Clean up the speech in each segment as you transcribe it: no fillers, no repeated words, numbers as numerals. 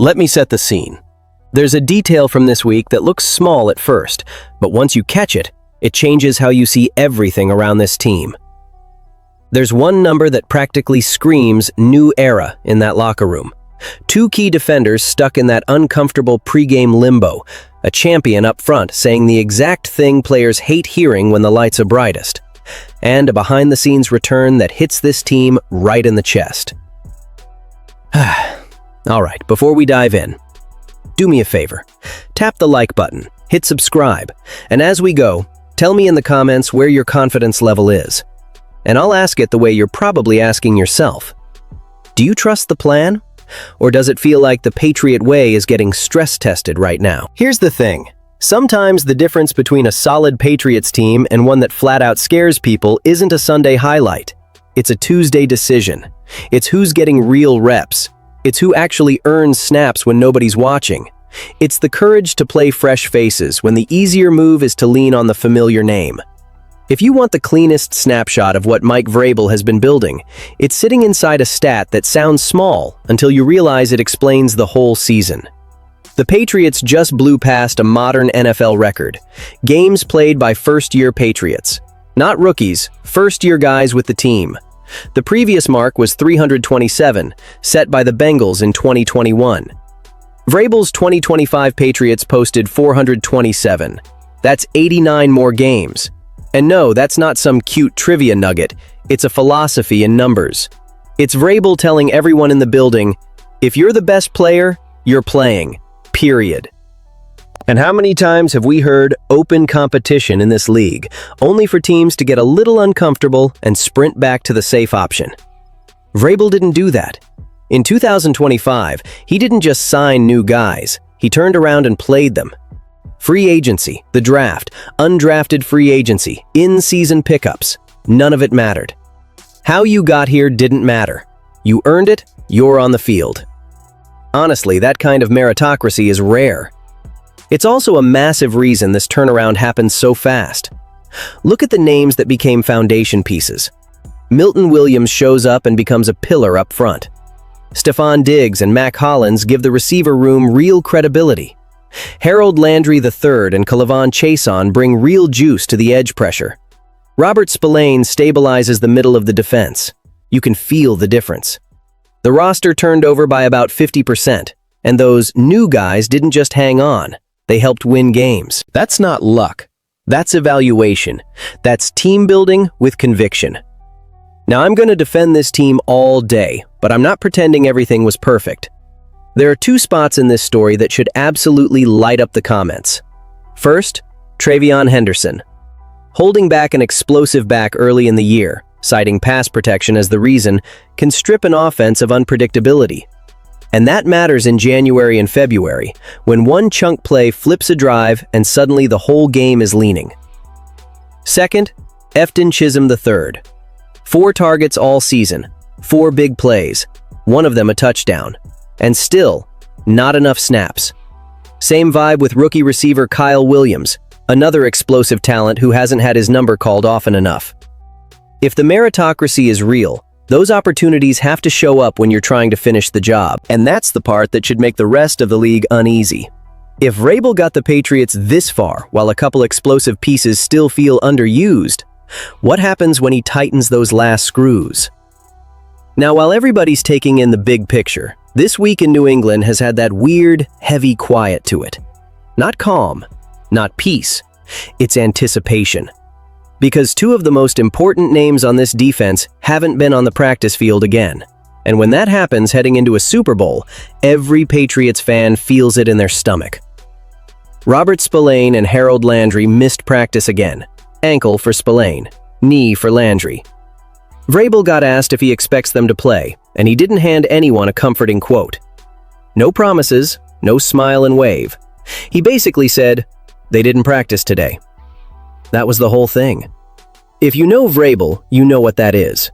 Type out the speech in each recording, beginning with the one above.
Let me set the scene. There's a detail from this week that looks small at first, but once you catch it, it changes how you see everything around this team. There's one number that practically screams new era in that locker room. Two key defenders stuck in that uncomfortable pregame limbo, a champion up front saying the exact thing players hate hearing when the lights are brightest, and a behind-the-scenes return that hits this team right in the chest. All right, before we dive in, do me a favor. Tap the like button, hit subscribe, and as we go, tell me in the comments where your confidence level is. And I'll ask it the way you're probably asking yourself. Do you trust the plan? Or does it feel like the Patriot way is getting stress-tested right now? Here's the thing. Sometimes the difference between a solid Patriots team and one that flat-out scares people isn't a Sunday highlight. It's a Tuesday decision. It's who's getting real reps. It's who actually earns snaps when nobody's watching. It's the courage to play fresh faces when the easier move is to lean on the familiar name. If you want the cleanest snapshot of what Mike Vrabel has been building, it's sitting inside a stat that sounds small until you realize it explains the whole season. The Patriots just blew past a modern NFL record. Games played by first-year Patriots. Not rookies, first-year guys with the team. The previous mark was 327, set by the Bengals in 2021. Vrabel's 2025 Patriots posted 427. That's 89 more games. And no, that's not some cute trivia nugget. It's a philosophy in numbers. It's Vrabel telling everyone in the building, if you're the best player, you're playing. Period. And how many times have we heard open competition in this league, only for teams to get a little uncomfortable and sprint back to the safe option? Vrabel didn't do that. In 2025, he didn't just sign new guys, he turned around and played them. Free agency, the draft, undrafted free agency, in-season pickups, none of it mattered. How you got here didn't matter. You earned it, you're on the field. Honestly, that kind of meritocracy is rare. It's also a massive reason this turnaround happens so fast. Look at the names that became foundation pieces. Milton Williams shows up and becomes a pillar up front. Stephon Diggs and Mac Hollins give the receiver room real credibility. Harold Landry III and K'Lavon Chaisson bring real juice to the edge pressure. Robert Spillane stabilizes the middle of the defense. You can feel the difference. The roster turned over by about 50%, and those new guys didn't just hang on. They helped win games. That's not luck. That's evaluation. That's team building with conviction. Now, I'm going to defend this team all day, but I'm not pretending everything was perfect. There are two spots in this story that should absolutely light up the comments. First, TreVeyon Henderson. Holding back an explosive back early in the year, citing pass protection as the reason, can strip an offense of unpredictability. And that matters in January and February, when one chunk play flips a drive and suddenly the whole game is leaning. Second, Efton Chisholm III. 4 targets all season, 4 big plays, one of them a touchdown. And still, not enough snaps. Same vibe with rookie receiver Terrell Williams, another explosive talent who hasn't had his number called often enough. If the meritocracy is real, those opportunities have to show up when you're trying to finish the job, and that's the part that should make the rest of the league uneasy. If Vrabel got the Patriots this far while a couple explosive pieces still feel underused, what happens when he tightens those last screws? Now, while everybody's taking in the big picture, this week in New England has had that weird, heavy quiet to it. Not calm, not peace, it's anticipation. Because 2 of the most important names on this defense haven't been on the practice field again. And when that happens heading into a Super Bowl, every Patriots fan feels it in their stomach. Robert Spillane and Harold Landry missed practice again. Ankle for Spillane, knee for Landry. Vrabel got asked if he expects them to play, and he didn't hand anyone a comforting quote. No promises, no smile and wave. He basically said, they didn't practice today. That was the whole thing. If you know Vrabel, you know what that is.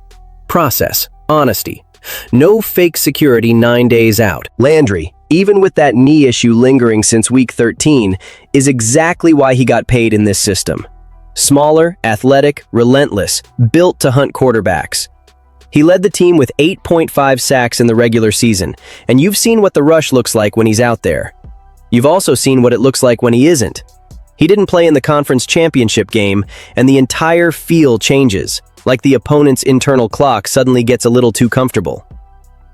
Process, honesty. No fake security 9 days out. Landry, even with that knee issue lingering since week 13, is exactly why he got paid in this system. Smaller, athletic, relentless, built to hunt quarterbacks. He led the team with 8.5 sacks in the regular season, and you've seen what the rush looks like when he's out there. You've also seen what it looks like when he isn't. He didn't play in the conference championship game, and the entire feel changes, like the opponent's internal clock suddenly gets a little too comfortable.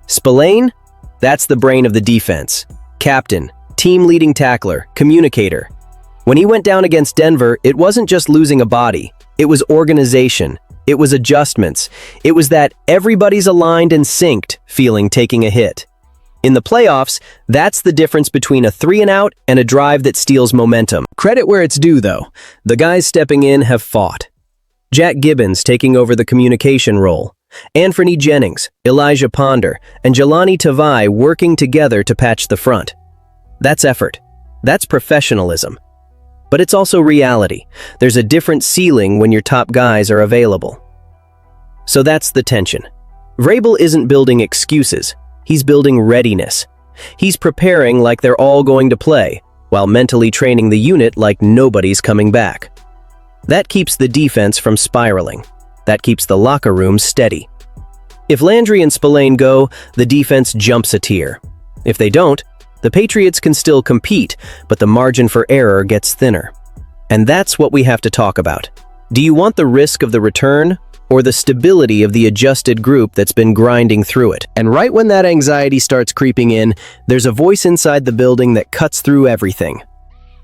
Spillane? That's the brain of the defense. Captain, team-leading tackler, communicator. When he went down against Denver, it wasn't just losing a body. It was organization. It was adjustments. It was that everybody's aligned and synced feeling taking a hit. In the playoffs, that's the difference between a 3-and-out and a drive that steals momentum. Credit where it's due, though. The guys stepping in have fought. Jack Gibbons taking over the communication role. Anthony Jennings, Elijah Ponder, and Jelani Tavai working together to patch the front. That's effort. That's professionalism. But it's also reality. There's a different ceiling when your top guys are available. So that's the tension. Vrabel isn't building excuses. He's building readiness. He's preparing like they're all going to play, while mentally training the unit like nobody's coming back. That keeps the defense from spiraling. That keeps the locker room steady. If Landry and Spillane go, the defense jumps a tier. If they don't, the Patriots can still compete, but the margin for error gets thinner. And that's what we have to talk about. Do you want the risk of the return, or the stability of the adjusted group that's been grinding through it? And right when that anxiety starts creeping in, there's a voice inside the building that cuts through everything.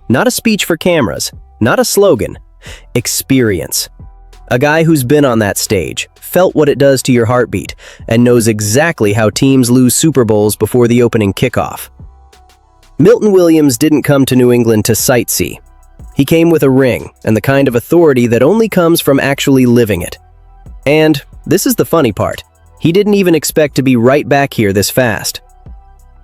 Not a speech for cameras, not a slogan. Experience. A guy who's been on that stage, felt what it does to your heartbeat, and knows exactly how teams lose Super Bowls before the opening kickoff. Milton Williams didn't come to New England to sightsee. He came with a ring and the kind of authority that only comes from actually living it. And this is the funny part. He didn't even expect to be right back here this fast.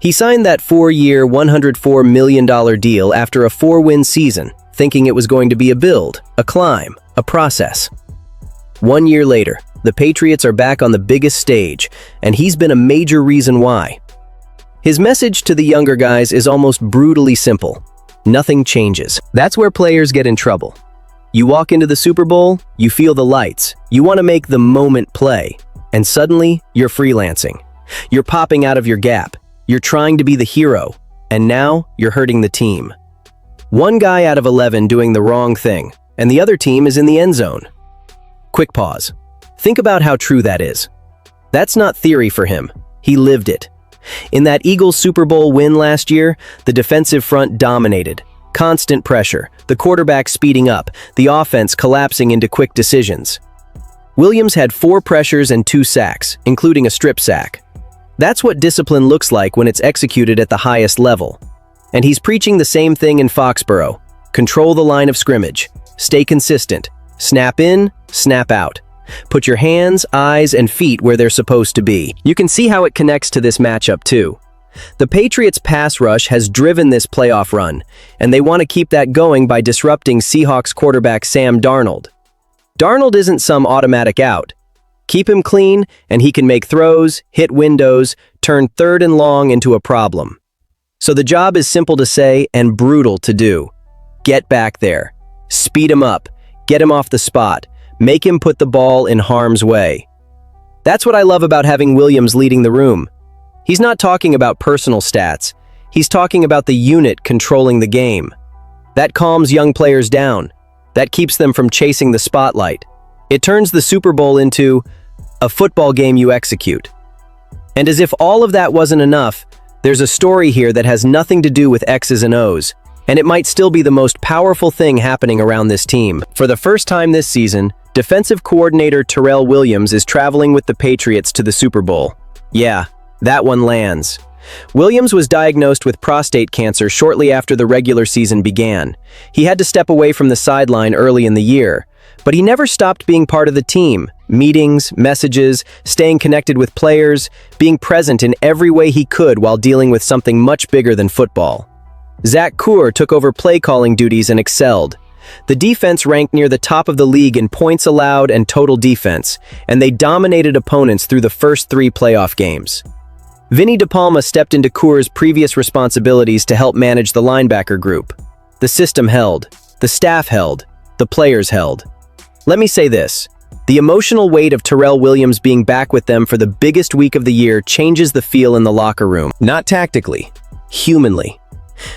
He signed that 4-year, $104 million deal after a 4-win season, thinking it was going to be a build, a climb, a process. 1 year later, the Patriots are back on the biggest stage, and he's been a major reason why. His message to the younger guys is almost brutally simple. Nothing changes. That's where players get in trouble. You walk into the Super Bowl, you feel the lights, you want to make the moment play, and suddenly you're freelancing. You're popping out of your gap. You're trying to be the hero, and now you're hurting the team. One guy out of 11 doing the wrong thing, and the other team is in the end zone. Quick pause. Think about how true that is. That's not theory for him. He lived it. In that Eagles Super Bowl win last year, the defensive front dominated. Constant pressure, the quarterback speeding up, the offense collapsing into quick decisions. Williams had 4 pressures and 2 sacks, including a strip sack. That's what discipline looks like when it's executed at the highest level. And he's preaching the same thing in Foxborough. Control the line of scrimmage. Stay consistent. Snap in, snap out. Put your hands, eyes, and feet where they're supposed to be. You can see how it connects to this matchup too. The Patriots' pass rush has driven this playoff run, and they want to keep that going by disrupting Seahawks quarterback Sam Darnold. Darnold isn't some automatic out. Keep him clean, and he can make throws, hit windows, turn 3rd and long into a problem. So the job is simple to say and brutal to do. Get back there. Speed him up. Get him off the spot. Make him put the ball in harm's way. That's what I love about having Williams leading the room. He's not talking about personal stats. He's talking about the unit controlling the game. That calms young players down. That keeps them from chasing the spotlight. It turns the Super Bowl into a football game you execute. And as if all of that wasn't enough, there's a story here that has nothing to do with X's and O's, and it might still be the most powerful thing happening around this team. For the first time this season, defensive coordinator Terrell Williams is traveling with the Patriots to the Super Bowl. Yeah, that one lands. Williams was diagnosed with prostate cancer shortly after the regular season began. He had to step away from the sideline early in the year, but he never stopped being part of the team. Meetings, messages, staying connected with players, being present in every way he could while dealing with something much bigger than football. Zach Kuhr took over play-calling duties and excelled. The defense ranked near the top of the league in points allowed and total defense, and they dominated opponents through the first 3 playoff games. Vinny DePalma stepped into Kuhr's previous responsibilities to help manage the linebacker group. The system held, the staff held, the players held. Let me say this, The emotional weight of Terrell Williams being back with them for the biggest week of the year changes the feel in the locker room. Not tactically, humanly.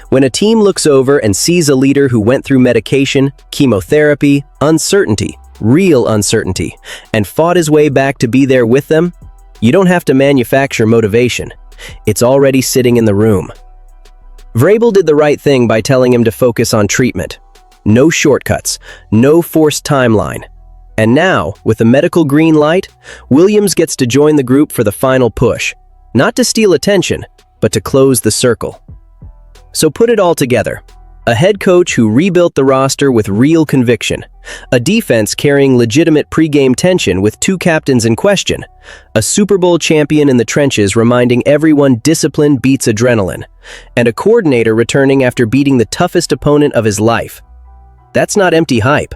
When a team looks over and sees a leader who went through medication, chemotherapy, uncertainty, real uncertainty, and fought his way back to be there with them, you don't have to manufacture motivation. It's already sitting in the room. Vrabel did the right thing by telling him to focus on treatment. No shortcuts, no forced timeline. And now, with a medical green light, Williams gets to join the group for the final push. Not to steal attention, but to close the circle. So put it all together. A head coach who rebuilt the roster with real conviction. A defense carrying legitimate pregame tension with two captains in question. A Super Bowl champion in the trenches reminding everyone discipline beats adrenaline. And a coordinator returning after beating the toughest opponent of his life. That's not empty hype.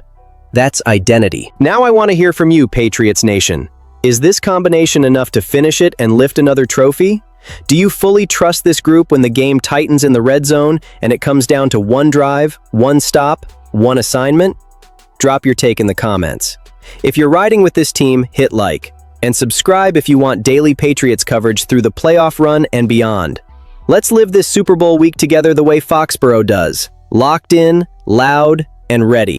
That's identity. Now I want to hear from you, Patriots Nation. Is this combination enough to finish it and lift another trophy? Do you fully trust this group when the game tightens in the red zone and it comes down to one drive, one stop, one assignment? Drop your take in the comments. If you're riding with this team, hit like, and subscribe if you want daily Patriots coverage through the playoff run and beyond. Let's live this Super Bowl week together the way Foxborough does. Locked in, loud, and ready.